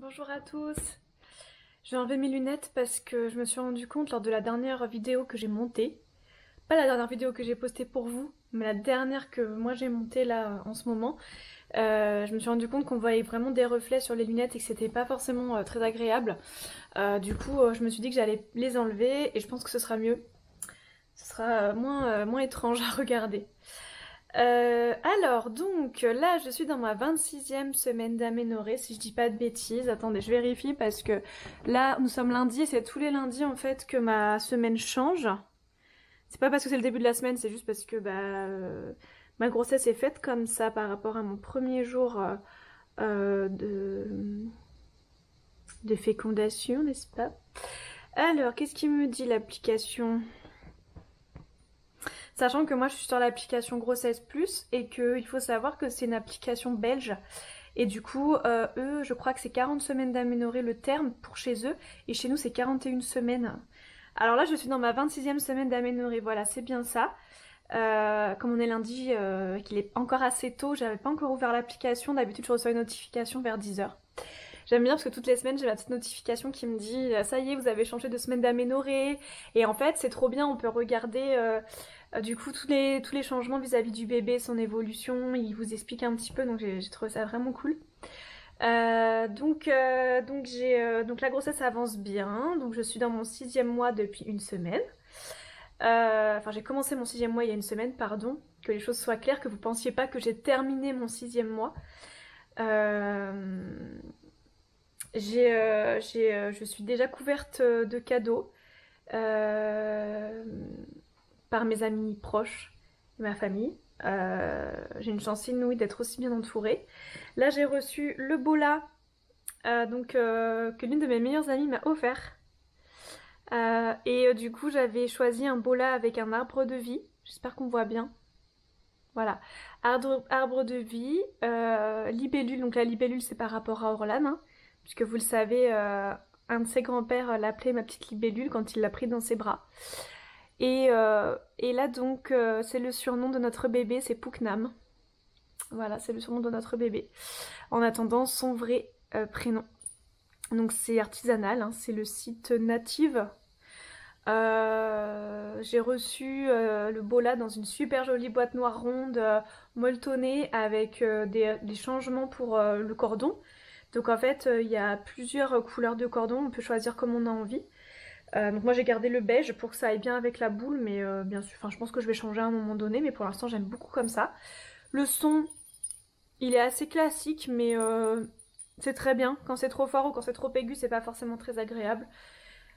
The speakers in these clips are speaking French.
Bonjour à tous. J'ai enlevé mes lunettes parce que je me suis rendu compte lors de la dernière vidéo que j'ai montée, pas la dernière vidéo que j'ai postée pour vous, mais la dernière que moi j'ai montée là en ce moment, je me suis rendu compte qu'on voyait vraiment des reflets sur les lunettes et que c'était pas forcément très agréable. Du coup, je me suis dit que j'allais les enlever et je pense que ce sera mieux. Ce sera moins étrange à regarder. Alors, donc, là, je suis dans ma 26e semaine d'aménorrhée, si je dis pas de bêtises. Attendez, je vérifie parce que là, nous sommes lundi et c'est tous les lundis, en fait, que ma semaine change. C'est pas parce que c'est le début de la semaine, c'est juste parce que, ma grossesse est faite comme ça par rapport à mon premier jour euh, de, de fécondation, n'est-ce pas? Alors, qu'est-ce qu'il me dit l'application? Sachant que moi je suis sur l'application Grossesse Plus et qu'il faut savoir que c'est une application belge. Et du coup, eux, je crois que c'est 40 semaines d'aménorrhée le terme pour chez eux. Et chez nous, c'est 41 semaines. Alors là, je suis dans ma 26e semaine d'aménorrhée. Voilà, c'est bien ça. Comme on est lundi, qu'il est encore assez tôt, j'avais pas encore ouvert l'application. D'habitude, je reçois une notification vers 10h. J'aime bien parce que toutes les semaines, j'ai ma petite notification qui me dit ça y est, vous avez changé de semaine d'aménorrhée. Et en fait, c'est trop bien, on peut regarder du coup tous les changements vis-à-vis du bébé, son évolution. Il vous explique un petit peu, donc j'ai trouvé ça vraiment cool. Donc la grossesse avance bien. Donc je suis dans mon 6e mois depuis une semaine. Enfin, j'ai commencé mon 6e mois il y a une semaine, pardon. Que les choses soient claires, que vous pensiez pas que j'ai terminé mon 6e mois. Euh, je suis déjà couverte de cadeaux euh, par mes amis proches et ma famille. J'ai une chance inouïe d'être aussi bien entourée. Là, j'ai reçu le bola que l'une de mes meilleures amies m'a offert. Du coup, j'avais choisi un bola avec un arbre de vie. J'espère qu'on voit bien. Voilà. Arbre de vie, libellule. Donc la libellule, c'est par rapport à Orlan, hein, puisque vous le savez, un de ses grands-pères l'appelait ma petite libellule quand il l'a pris dans ses bras. Et là, donc, c'est le surnom de notre bébé, c'est Pouknam. Voilà, c'est le surnom de notre bébé. En attendant son vrai prénom. Donc c'est artisanal, hein, c'est le site Native. J'ai reçu le bola dans une super jolie boîte noire ronde molletonnée avec des changements pour le cordon. Donc en fait, il y a plusieurs couleurs de cordon, on peut choisir comme on a envie. Donc moi j'ai gardé le beige pour que ça aille bien avec la boule, mais bien sûr, enfin je pense que je vais changer à un moment donné, mais pour l'instant j'aime beaucoup comme ça. Le son, il est assez classique, mais c'est très bien. Quand c'est trop fort ou quand c'est trop aigu, c'est pas forcément très agréable.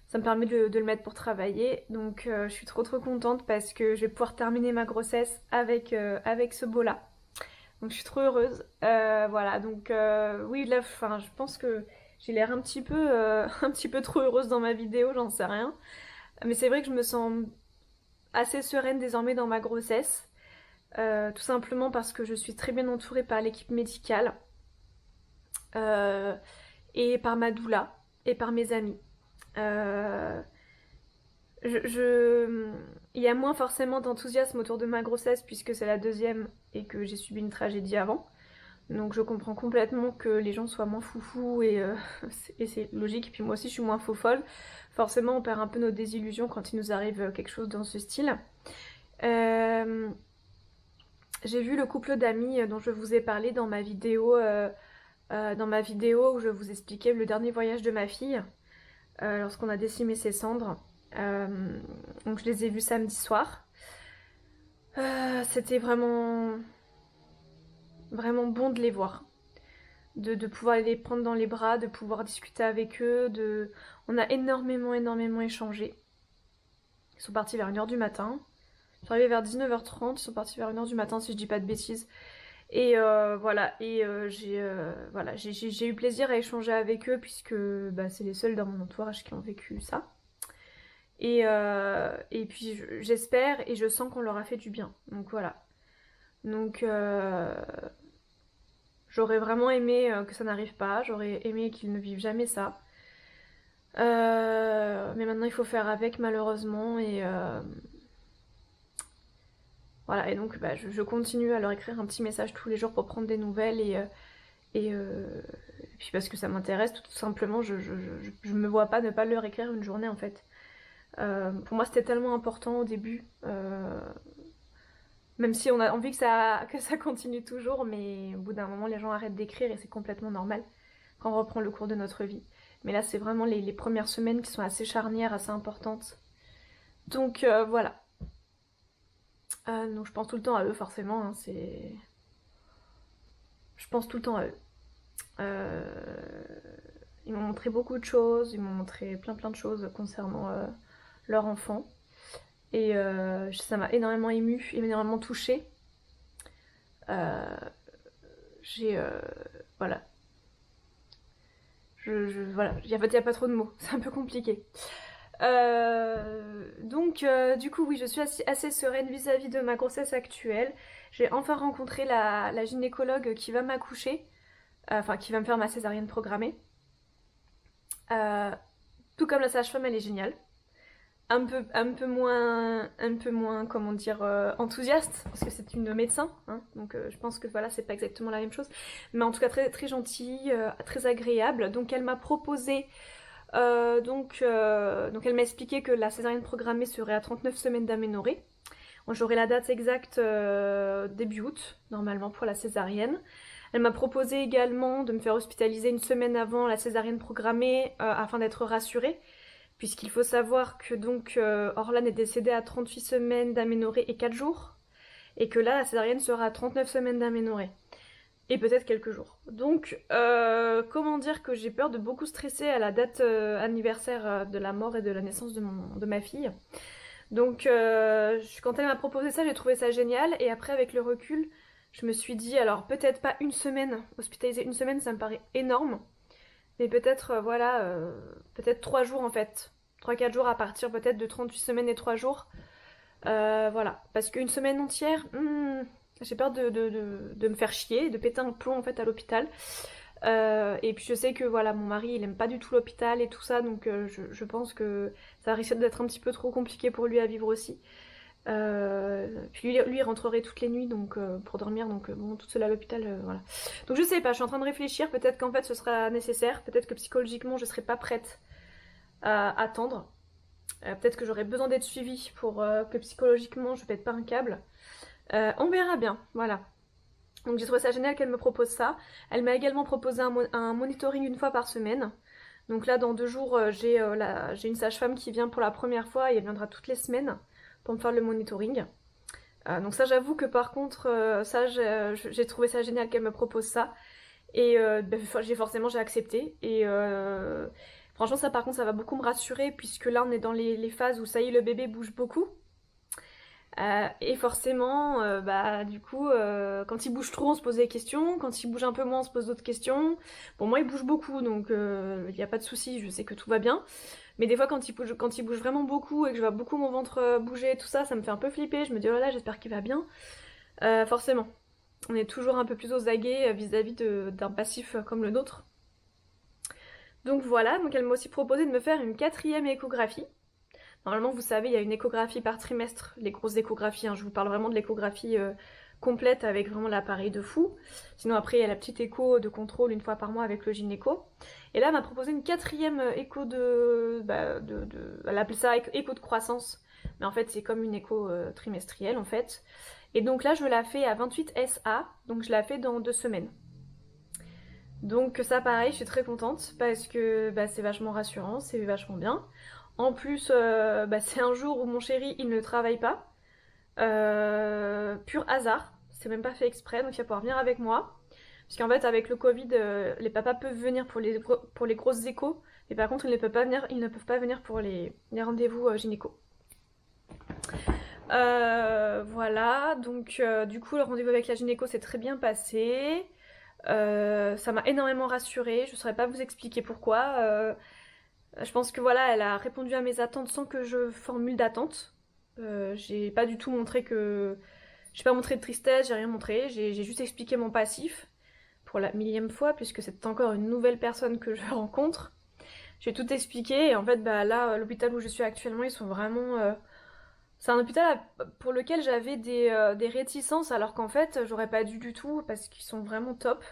Ça me permet de le mettre pour travailler. Donc je suis trop contente parce que je vais pouvoir terminer ma grossesse avec ce beau-là. Donc je suis trop heureuse. Voilà, donc oui, là, enfin, je pense que j'ai l'air un petit peu trop heureuse dans ma vidéo, j'en sais rien. Mais c'est vrai que je me sens assez sereine désormais dans ma grossesse. Tout simplement parce que je suis très bien entourée par l'équipe médicale euh, et par ma doula et par mes amis. Euh, il y a moins forcément d'enthousiasme autour de ma grossesse puisque c'est la deuxième et que j'ai subi une tragédie avant. Donc je comprends complètement que les gens soient moins foufous et c'est logique. Et puis moi aussi je suis moins faux-folle. Forcément on perd un peu nos désillusions quand il nous arrive quelque chose dans ce style. Euh, j'ai vu le couple d'amis dont je vous ai parlé dans ma vidéo où je vous expliquais le dernier voyage de ma fille lorsqu'on a décimé ses cendres. Euh, donc je les ai vus samedi soir. C'était vraiment bon de les voir. De pouvoir les prendre dans les bras, de pouvoir discuter avec eux. On a énormément échangé. Ils sont partis vers 1h du matin. Ils sont arrivés vers 19h30, ils sont partis vers 1h du matin si je dis pas de bêtises. Voilà, j'ai eu plaisir à échanger avec eux puisque bah, c'est les seuls dans mon entourage qui ont vécu ça. Et puis j'espère et je sens qu'on leur a fait du bien. Donc voilà. Donc j'aurais vraiment aimé que ça n'arrive pas. J'aurais aimé qu'ils ne vivent jamais ça. Mais maintenant il faut faire avec malheureusement et voilà. Et donc je continue à leur écrire un petit message tous les jours pour prendre des nouvelles et Et puis parce que ça m'intéresse, tout simplement, je me vois pas ne pas leur écrire une journée en fait. Pour moi c'était tellement important au début, même si on a envie que ça continue toujours, mais au bout d'un moment les gens arrêtent d'écrire et c'est complètement normal quand on reprend le cours de notre vie. Mais là c'est vraiment les premières semaines qui sont assez charnières, assez importantes. Donc voilà. Donc je pense tout le temps à eux forcément, hein, c'est... Je pense tout le temps à eux. Ils m'ont montré beaucoup de choses, ils m'ont montré plein de choses concernant leur enfant. Et ça m'a énormément émue, énormément touchée. J'ai... voilà. Voilà, il n'y a pas trop de mots, c'est un peu compliqué. Donc, du coup, oui, je suis assez sereine vis-à-vis de ma grossesse actuelle. J'ai enfin rencontré la gynécologue qui va m'accoucher, enfin, qui va me faire ma césarienne programmée. Tout comme la sage-femme, elle est géniale. Un peu moins, comment dire, enthousiaste, parce que c'est une médecin, hein, donc je pense que voilà, c'est pas exactement la même chose. Mais en tout cas, très gentille, très agréable. Donc, elle m'a proposé. Donc elle m'a expliqué que la césarienne programmée serait à 39 semaines d'aménorrhée. J'aurai la date exacte début août, normalement, pour la césarienne. Elle m'a proposé également de me faire hospitaliser une semaine avant la césarienne programmée afin d'être rassurée, puisqu'il faut savoir que donc Orlan est décédée à 38 semaines d'aménorrhée et 4 jours, et que là, la césarienne sera à 39 semaines d'aménorrhée. Et peut-être quelques jours. Donc, comment dire que j'ai peur de beaucoup stresser à la date anniversaire de la mort et de la naissance de ma fille. Donc, quand elle m'a proposé ça, j'ai trouvé ça génial. Et après, avec le recul, je me suis dit, alors peut-être pas une semaine, hospitaliser une semaine, ça me paraît énorme. Mais peut-être, voilà, peut-être 3 jours en fait. 3-4 jours à partir peut-être de 38 semaines et 3 jours. Voilà. Parce qu'une semaine entière, j'ai peur de me faire chier, de péter un plomb en fait à l'hôpital. Et puis je sais que voilà, mon mari il aime pas du tout l'hôpital et tout ça, donc je pense que ça risque d'être un petit peu trop compliqué pour lui à vivre aussi. Puis lui il rentrerait toutes les nuits donc pour dormir, donc bon, toute seule à l'hôpital, voilà. Donc je sais pas, je suis en train de réfléchir, peut-être qu'en fait ce sera nécessaire, peut-être que psychologiquement je serai pas prête à attendre. Peut-être que j'aurai besoin d'être suivie pour que psychologiquement je pète pas un câble. On verra bien, voilà. Donc j'ai trouvé ça génial qu'elle me propose ça. Elle m'a également proposé un monitoring une fois par semaine. Donc là, dans 2 jours, j'ai une sage-femme qui vient pour la première fois et elle viendra toutes les semaines pour me faire le monitoring. Donc ça, j'avoue que par contre, ça, j'ai trouvé ça génial qu'elle me propose ça. Et j'ai accepté. Et franchement, ça par contre, ça va beaucoup me rassurer puisque là, on est dans les phases où ça y est, le bébé bouge beaucoup. Et forcément, bah, du coup, quand il bouge trop, on se pose des questions. Quand il bouge un peu moins, on se pose d'autres questions. Bon, moi, il bouge beaucoup, donc il n'y a pas de souci, je sais que tout va bien. Mais des fois, quand il bouge vraiment beaucoup et que je vois beaucoup mon ventre bouger et tout ça, ça me fait un peu flipper. Je me dis, oh là là, j'espère qu'il va bien. Forcément, on est toujours un peu plus aux aguets vis-à-vis d'un passif comme le nôtre. Donc voilà, donc elle m'a aussi proposé de me faire une 4e échographie. Normalement, vous savez, il y a une échographie par trimestre, les grosses échographies, hein. Je vous parle vraiment de l'échographie complète avec vraiment l'appareil de fou. Sinon, après, il y a la petite écho de contrôle une fois par mois avec le gynéco. Et là, elle m'a proposé une 4e écho elle appelle ça écho de croissance. Mais en fait, c'est comme une écho trimestrielle, en fait. Et donc là, je la fais à 28 SA, donc je la fais dans 2 semaines. Donc ça, pareil, je suis très contente parce que c'est vachement rassurant, c'est vachement bien. En plus, c'est un jour où mon chéri, il ne travaille pas. Pur hasard. C'est même pas fait exprès, donc il va pouvoir venir avec moi. Parce qu'en fait, avec le Covid, les papas peuvent venir pour les grosses échos. Mais par contre, ils ne peuvent pas venir pour les rendez-vous gynéco. Voilà, donc du coup, le rendez-vous avec la gynéco s'est très bien passé. Ça m'a énormément rassurée. Je ne saurais pas vous expliquer pourquoi. Je pense que voilà, elle a répondu à mes attentes sans que je formule d'attente. J'ai pas du tout montré que... J'ai pas montré de tristesse, j'ai rien montré. J'ai juste expliqué mon passif pour la 1000e fois, puisque c'est encore une nouvelle personne que je rencontre. J'ai tout expliqué et en fait, là, l'hôpital où je suis actuellement, ils sont vraiment... C'est un hôpital pour lequel j'avais des réticences, alors qu'en fait, j'aurais pas dû du tout, parce qu'ils sont vraiment top.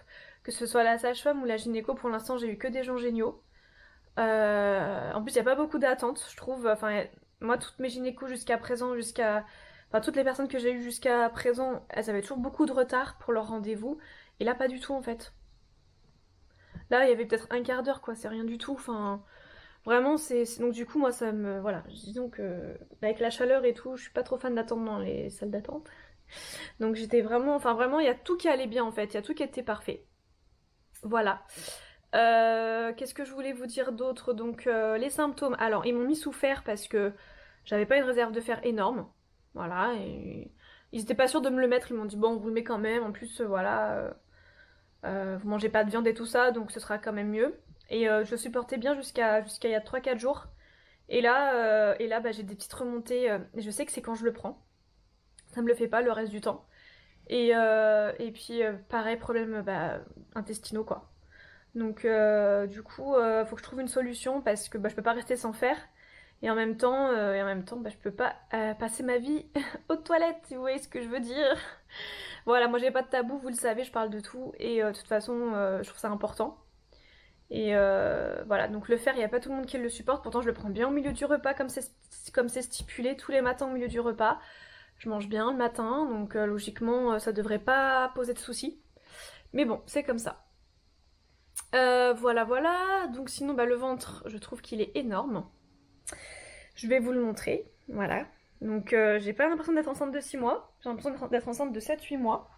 que ce soit la sage-femme ou la gynéco, pour l'instant j'ai eu que des gens géniaux. En plus il n'y a pas beaucoup d'attente, je trouve. Enfin, moi toutes mes gynécos jusqu'à présent, enfin toutes les personnes que j'ai eues jusqu'à présent, elles avaient toujours beaucoup de retard pour leur rendez-vous. Et là pas du tout en fait. Là il y avait peut-être un quart d'heure quoi, c'est rien du tout. Enfin, vraiment donc du coup moi ça me... Voilà, disons que avec la chaleur et tout, je suis pas trop fan d'attendre dans les salles d'attente. Donc j'étais vraiment... Enfin vraiment il y a tout qui allait bien en fait, il y a tout qui était parfait. Voilà. Qu'est-ce que je voulais vous dire d'autre? Donc les symptômes. Alors ils m'ont mis sous fer parce que j'avais pas une réserve de fer énorme. Voilà. Et ils étaient pas sûrs de me le mettre. Ils m'ont dit bon on vous le met quand même. En plus voilà. Vous mangez pas de viande et tout ça donc ce sera quand même mieux. Et je supportais bien jusqu'à il y a 3-4 jours. Et là bah, j'ai des petites remontées. Et je sais que c'est quand je le prends. Ça me le fait pas le reste du temps. Et puis pareil problème bah, intestinaux quoi. Donc du coup, faut que je trouve une solution parce que bah, je peux pas rester sans faire. Et en même temps, bah, je peux pas passer ma vie aux toilettes, si vous voyez ce que je veux dire. Voilà, moi j'ai pas de tabou, vous le savez, je parle de tout. Et de toute façon, je trouve ça important. Et voilà, donc le fer, il n'y a pas tout le monde qui le supporte. Pourtant, je le prends bien au milieu du repas, comme c'est stipulé, tous les matins au milieu du repas. Je mange bien le matin, donc logiquement, ça devrait pas poser de soucis. Mais bon, c'est comme ça. Voilà. Donc sinon, bah, le ventre, je trouve qu'il est énorme. Je vais vous le montrer. Voilà. Donc j'ai pas l'impression d'être enceinte de 6 mois. J'ai l'impression d'être enceinte de 7-8 mois.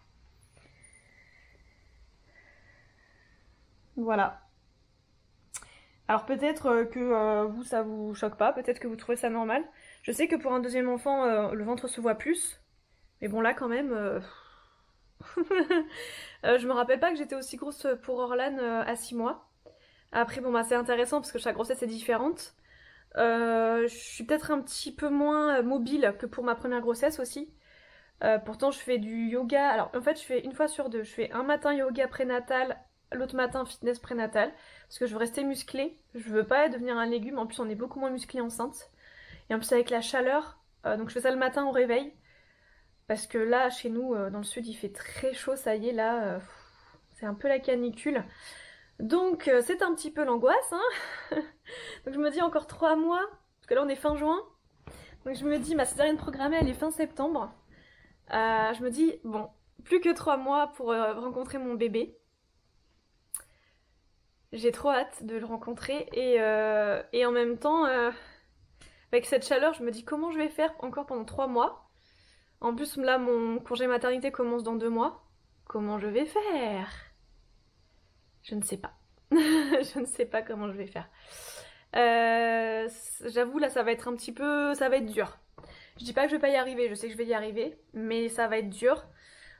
Voilà. Alors peut-être que vous, ça vous choque pas. Peut-être que vous trouvez ça normal. Je sais que pour un deuxième enfant, le ventre se voit plus. Mais bon, là quand même... je me rappelle pas que j'étais aussi grosse pour Orlan à 6 mois. Après, bon, bah c'est intéressant parce que chaque grossesse est différente. Je suis peut-être un petit peu moins mobile que pour ma première grossesse aussi. Pourtant, je fais du yoga. Alors, en fait, je fais une fois sur deux. Je fais un matin yoga prénatal, l'autre matin fitness prénatal. Parce que je veux rester musclée. Je veux pas devenir un légume. En plus, on est beaucoup moins musclé enceinte. Et en plus, avec la chaleur. Donc, je fais ça le matin au réveil. Parce que là, chez nous, dans le sud, il fait très chaud. Ça y est, là, c'est un peu la canicule. Donc c'est un petit peu l'angoisse, hein. Donc je me dis encore 3 mois, parce que là on est fin juin. Donc je me dis, ma césarienne programmée elle est fin septembre. Je me dis, bon, plus que 3 mois pour rencontrer mon bébé. J'ai trop hâte de le rencontrer et en même temps, avec cette chaleur, je me dis comment je vais faire encore pendant 3 mois. En plus là mon congé maternité commence dans 2 mois. Comment je vais faire? Je ne sais pas. Je ne sais pas comment je vais faire. J'avoue là ça va être un petit peu... ça va être dur. Je dis pas que je vais pas y arriver, je sais que je vais y arriver, mais ça va être dur.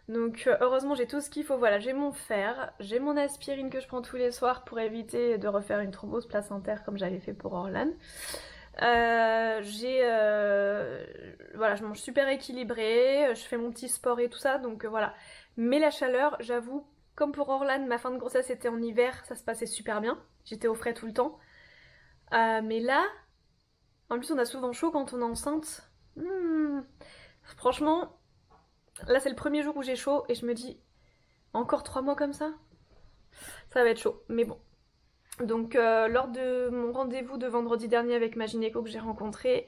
Donc heureusement j'ai tout ce qu'il faut, voilà, j'ai mon fer, j'ai mon aspirine que je prends tous les soirs pour éviter de refaire une thrombose placentaire comme j'avais fait pour Orlan. Voilà, je mange super équilibré, je fais mon petit sport et tout ça, donc voilà. Mais la chaleur, j'avoue, comme pour Orlan, ma fin de grossesse était en hiver, ça se passait super bien. J'étais au frais tout le temps. Mais là, en plus on a souvent chaud quand on est enceinte. Franchement, là c'est le premier jour où j'ai chaud et je me dis, encore 3 mois comme ça? Ça va être chaud, mais bon. Donc lors de mon rendez-vous de vendredi dernier avec ma gynéco que j'ai rencontrée,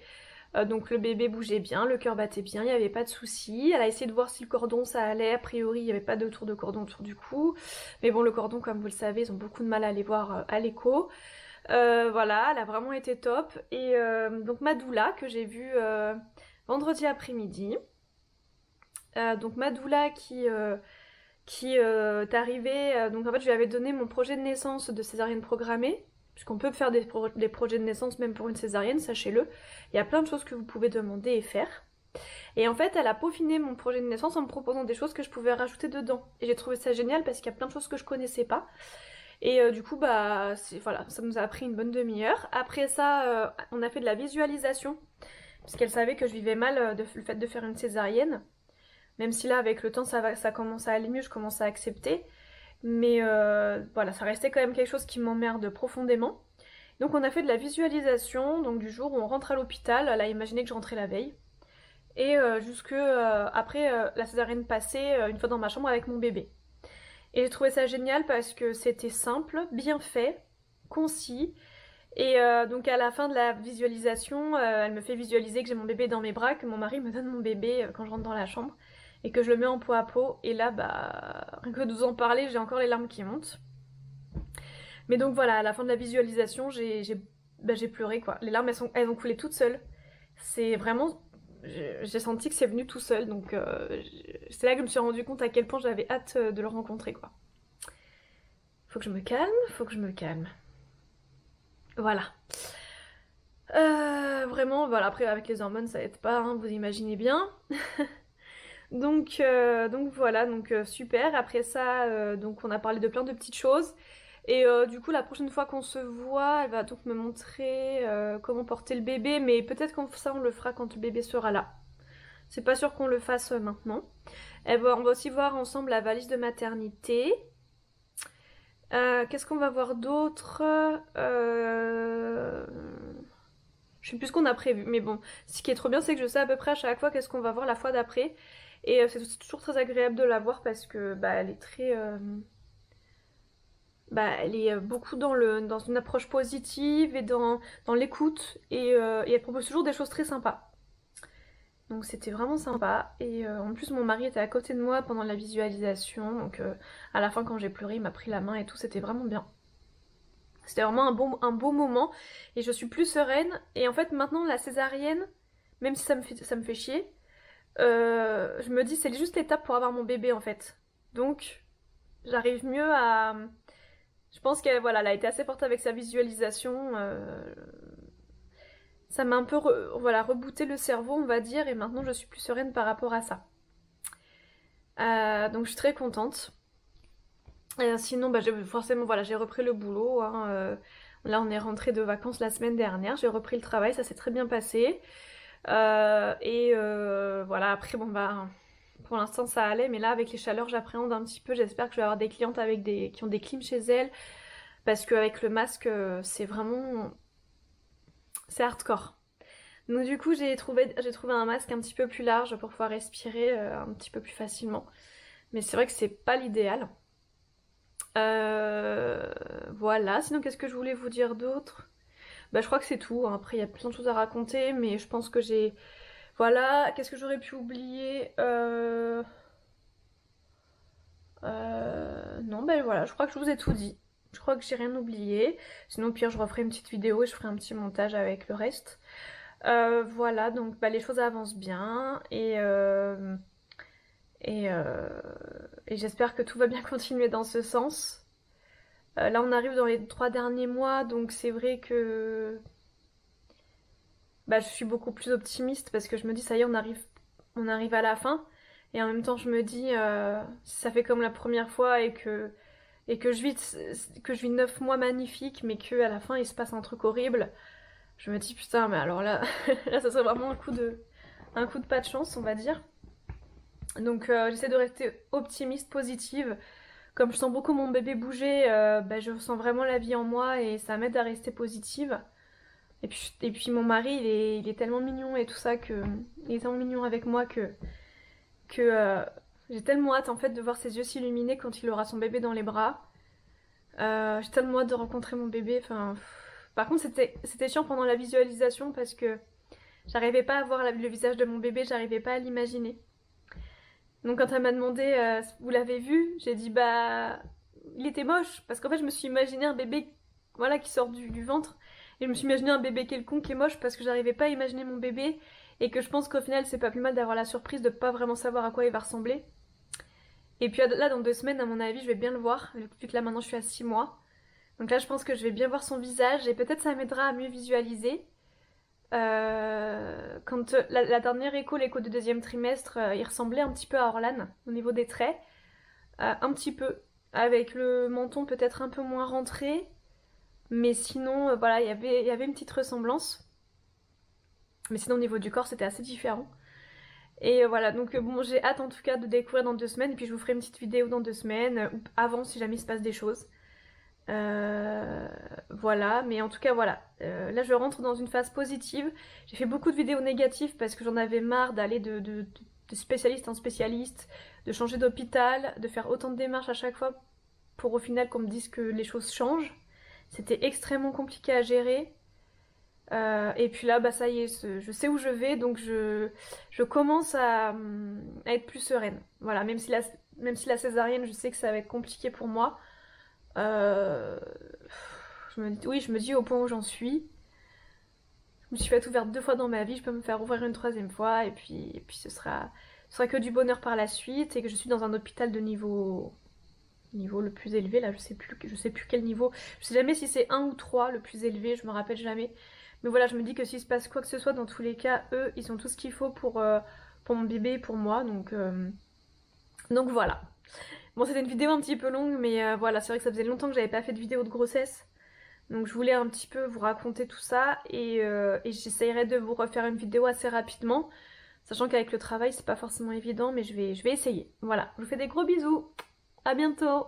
donc le bébé bougeait bien, le cœur battait bien, il n'y avait pas de soucis. Elle a essayé de voir si le cordon ça allait, a priori il n'y avait pas de tour de cordon autour du cou. Mais bon le cordon comme vous le savez, ils ont beaucoup de mal à aller voir à l'écho. Voilà, elle a vraiment été top. Et donc ma doula que j'ai vue vendredi après-midi. Donc ma doula qui est arrivée, donc en fait je lui avais donné mon projet de naissance de césarienne programmée, puisqu'on peut faire des projets de naissance même pour une césarienne, sachez-le. Il y a plein de choses que vous pouvez demander et faire. Et en fait elle a peaufiné mon projet de naissance en me proposant des choses que je pouvais rajouter dedans. Et j'ai trouvé ça génial parce qu'il y a plein de choses que je connaissais pas. Et du coup bah voilà, ça nous a pris une bonne demi-heure. Après ça on a fait de la visualisation, puisqu'elle savait que je vivais mal le fait de faire une césarienne. Même si là, avec le temps, ça commence à aller mieux, je commence à accepter. Mais voilà, ça restait quand même quelque chose qui m'emmerde profondément. Donc on a fait de la visualisation, donc du jour où on rentre à l'hôpital. Elle a imaginé que je rentrais la veille. Et jusque après la césarienne passée, une fois dans ma chambre avec mon bébé. Et j'ai trouvé ça génial parce que c'était simple, bien fait, concis. Et donc à la fin de la visualisation, elle me fait visualiser que j'ai mon bébé dans mes bras, que mon mari me donne mon bébé quand je rentre dans la chambre et que je le mets en peau à peau. Et là, bah, rien que de vous en parler, j'ai encore les larmes qui montent. Mais donc voilà, à la fin de la visualisation, j'ai pleuré quoi. Les larmes, elles ont coulé toutes seules. C'est vraiment... J'ai senti que c'est venu tout seul, donc c'est là que je me suis rendu compte à quel point j'avais hâte de le rencontrer quoi. Faut que je me calme, faut que je me calme. Voilà. Vraiment, voilà, après avec les hormones ça aide pas, hein, vous imaginez bien. donc voilà, donc super. Après ça, donc on a parlé de plein de petites choses. Et du coup, la prochaine fois qu'on se voit, elle va donc me montrer comment porter le bébé, mais peut-être que ça on le fera quand le bébé sera là. C'est pas sûr qu'on le fasse maintenant. On va aussi voir ensemble la valise de maternité. Qu'est-ce qu'on va voir d'autre Je sais plus ce qu'on a prévu, mais bon, ce qui est trop bien, c'est que je sais à peu près à chaque fois qu'est-ce qu'on va voir la fois d'après. Et c'est toujours très agréable de la voir parce que bah, elle est très... bah, elle est beaucoup dans une approche positive et dans l'écoute. Et elle propose toujours des choses très sympas. Donc c'était vraiment sympa. Et en plus, mon mari était à côté de moi pendant la visualisation. Donc à la fin, quand j'ai pleuré, il m'a pris la main et tout, c'était vraiment bien. C'était vraiment un beau moment et je suis plus sereine. Et en fait maintenant la césarienne, même si ça me fait chier, je me dis c'est juste l'étape pour avoir mon bébé en fait. Donc j'arrive mieux à... Je pense qu'elle voilà, elle a été assez forte avec sa visualisation. Ça m'a un peu voilà, rebooté le cerveau on va dire et maintenant je suis plus sereine par rapport à ça. Donc je suis très contente. Sinon, bah, forcément, voilà, j'ai repris le boulot. Hein, là, on est rentré de vacances la semaine dernière. J'ai repris le travail, ça s'est très bien passé. Voilà, après, bon, bah, pour l'instant, ça allait. Mais là, avec les chaleurs, j'appréhende un petit peu. J'espère que je vais avoir des clientes qui ont des clims chez elles. Parce qu'avec le masque, c'est vraiment... C'est hardcore. Donc du coup, j'ai trouvé un masque un petit peu plus large pour pouvoir respirer un petit peu plus facilement. Mais c'est vrai que c'est pas l'idéal. Voilà, sinon qu'est-ce que je voulais vous dire d'autre? Bah je crois que c'est tout, hein. Après il y a plein de choses à raconter, mais je pense que j'ai... Voilà, qu'est-ce que j'aurais pu oublier Non, bah voilà, je crois que je vous ai tout dit. Je crois que j'ai rien oublié. Sinon au pire je referai une petite vidéo et je ferai un petit montage avec le reste. Voilà, donc bah, les choses avancent bien et, et j'espère que tout va bien continuer dans ce sens. Là on arrive dans les 3 derniers mois, donc c'est vrai que bah, je suis beaucoup plus optimiste parce que je me dis ça y est on arrive à la fin. Et en même temps je me dis ça fait comme la première fois et que je vis 9 mois magnifiques mais que à la fin il se passe un truc horrible. Je me dis putain mais alors là, là ça serait vraiment un coup de pas de chance on va dire. Donc j'essaie de rester optimiste, positive. Comme je sens beaucoup mon bébé bouger, bah, je sens vraiment la vie en moi et ça m'aide à rester positive. Et puis mon mari, il est tellement mignon et tout ça que... Il est tellement mignon avec moi que j'ai tellement hâte en fait de voir ses yeux s'illuminer quand il aura son bébé dans les bras. J'ai tellement hâte de rencontrer mon bébé. Enfin, par contre c'était chiant pendant la visualisation parce que j'arrivais pas à voir le visage de mon bébé, j'arrivais pas à l'imaginer. Donc quand elle m'a demandé vous l'avez vu, j'ai dit bah il était moche parce qu'en fait je me suis imaginé un bébé voilà qui sort du ventre et je me suis imaginé un bébé quelconque et moche parce que j'arrivais pas à imaginer mon bébé et que je pense qu'au final c'est pas plus mal d'avoir la surprise de pas vraiment savoir à quoi il va ressembler. Et puis là dans 2 semaines à mon avis je vais bien le voir vu que là maintenant je suis à 6 mois. Donc là je pense que je vais bien voir son visage et peut-être ça m'aidera à mieux visualiser. Quand la dernière écho, l'écho du 2e trimestre, il ressemblait un petit peu à Orlan au niveau des traits, un petit peu, avec le menton peut-être un peu moins rentré, mais sinon voilà, il y avait une petite ressemblance, mais sinon au niveau du corps c'était assez différent. Et voilà, donc bon, j'ai hâte en tout cas de découvrir dans 2 semaines, et puis je vous ferai une petite vidéo dans 2 semaines, ou avant si jamais il se passe des choses. Voilà, mais en tout cas voilà, là je rentre dans une phase positive. J'ai fait beaucoup de vidéos négatives parce que j'en avais marre d'aller de spécialiste en spécialiste, de changer d'hôpital, de faire autant de démarches à chaque fois pour au final qu'on me dise que les choses changent. C'était extrêmement compliqué à gérer. Et puis là, bah ça y est, je sais où je vais, donc je commence à être plus sereine. Voilà, même si la césarienne, je sais que ça va être compliqué pour moi. Euh, oui, je me dis au point où j'en suis. Je me suis fait ouverte 2 fois dans ma vie, je peux me faire ouvrir une 3e fois, et puis ce sera que du bonheur par la suite, et que je suis dans un hôpital de niveau le plus élevé, là je sais plus quel niveau, je sais jamais si c'est 1 ou 3 le plus élevé, je me rappelle jamais. Mais voilà, je me dis que s'il se passe quoi que ce soit, dans tous les cas, eux, ils ont tout ce qu'il faut pour mon bébé et pour moi, donc voilà. Bon, c'était une vidéo un petit peu longue, mais voilà, c'est vrai que ça faisait longtemps que j'avais pas fait de vidéo de grossesse. Donc je voulais un petit peu vous raconter tout ça et j'essayerai de vous refaire une vidéo assez rapidement. Sachant qu'avec le travail c'est pas forcément évident mais je vais essayer. Voilà, je vous fais des gros bisous. À bientôt.